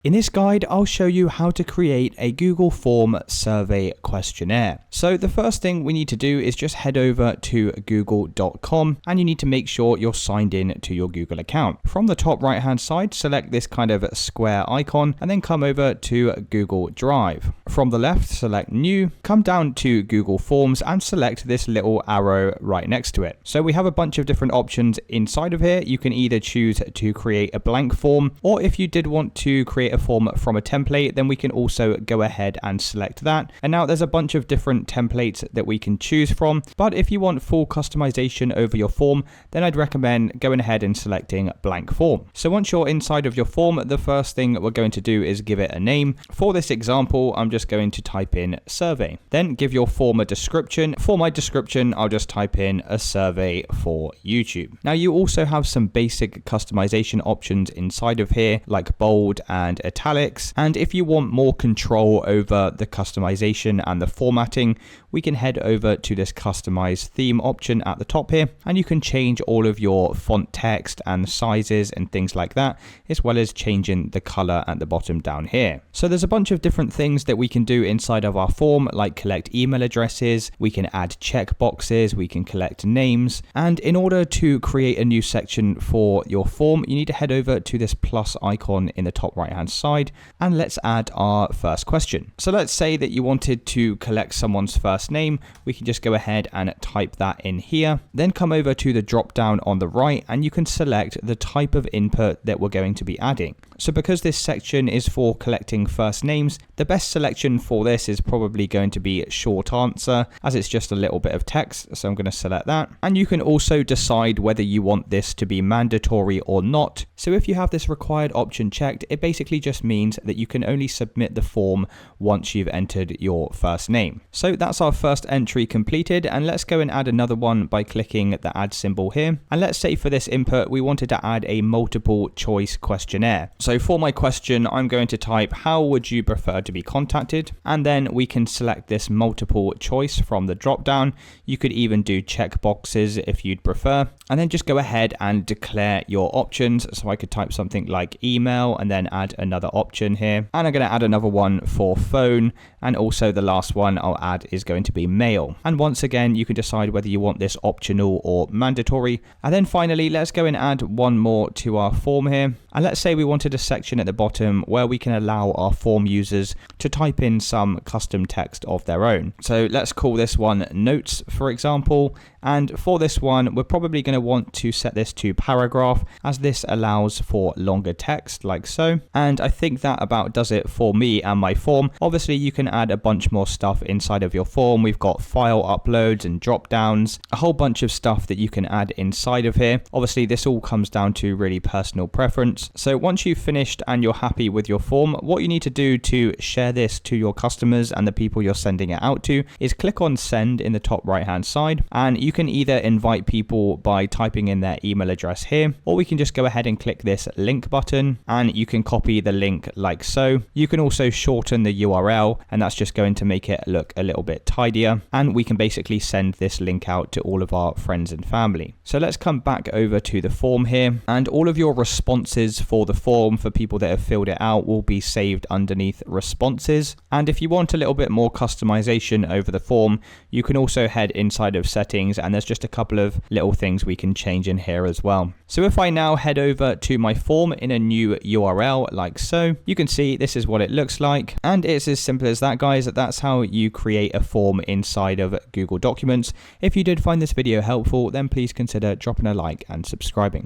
In this guide, I'll show you how to create a Google Form survey questionnaire. So the first thing we need to do is just head over to google.com and you need to make sure you're signed in to your Google account. From the top right hand side, select this kind of square icon and then come over to Google Drive. From the left, select New, come down to Google Forms and select this little arrow right next to it. So we have a bunch of different options inside of here. You can either choose to create a blank form, or if you did want to create a form from a template, then we can also go ahead and select that. And now there's a bunch of different templates that we can choose from, but if you want full customization over your form, then I'd recommend going ahead and selecting blank form. So once you're inside of your form, the first thing we're going to do is give it a name. For this example, I'm just going to type in survey. Then give your form a description. For my description, I'll just type in a survey for YouTube. Now you also have some basic customization options inside of here, like bold and italics. And if you want more control over the customization and the formatting, we can head over to this customize theme option at the top here, and you can change all of your font text and sizes and things like that, as well as changing the color at the bottom down here. So there's a bunch of different things that we can do inside of our form, like collect email addresses, we can add check boxes, we can collect names. And in order to create a new section for your form, you need to head over to this plus icon in the top right hand side, and let's add our first question. So let's say that you wanted to collect someone's first name. We can just go ahead and type that in here, then come over to the drop down on the right and you can select the type of input that we're going to be adding. So because this section is for collecting first names, the best selection for this is probably going to be short answer, as it's just a little bit of text. So I'm going to select that. And you can also decide whether you want this to be mandatory or not. So if you have this required option checked, it basically just means that you can only submit the form once you've entered your first name. So that's our first entry completed, and let's go and add another one by clicking the add symbol here. And let's say for this input, we wanted to add a multiple choice questionnaire. So for my question, I'm going to type, how would you prefer to be contacted? And then we can select this multiple choice from the drop down. You could even do check boxes if you'd prefer, and then just go ahead and declare your options. So I could type something like email and then add another option here. And I'm going to add another one for phone. And also the last one I'll add is going to be mail. And once again, you can decide whether you want this optional or mandatory. And then finally, let's go and add one more to our form here. And let's say we wanted a section at the bottom where we can allow our form users to type in some custom text of their own. So let's call this one notes, for example. And for this one, we're probably going to want to set this to paragraph, as this allows for longer text like so. And I think that about does it for me and my form. Obviously, you can add a bunch more stuff inside of your form. We've got file uploads and drop downs, a whole bunch of stuff that you can add inside of here. Obviously, this all comes down to really personal preference. So once you've finished and you're happy with your form, what you need to do to share this to your customers and the people you're sending it out to is click on send in the top right hand side, and you can either invite people by typing in their email address here, or we can just go ahead and click this link button and you can copy the link like so. You can also shorten the URL, and that's just going to make it look a little bit tidier, and we can basically send this link out to all of our friends and family. So let's come back over to the form here, and all of your responses for the form for people that have filled it out will be saved underneath responses. And if you want a little bit more customization over the form, you can also head inside of settings, and there's just a couple of little things we can change in here as well. So if I now head over to my form in a new URL like so, you can see this is what it looks like, and it's as simple as that, guys. That's how you create a form inside of Google Documents. If you did find this video helpful, then please consider dropping a like and subscribing.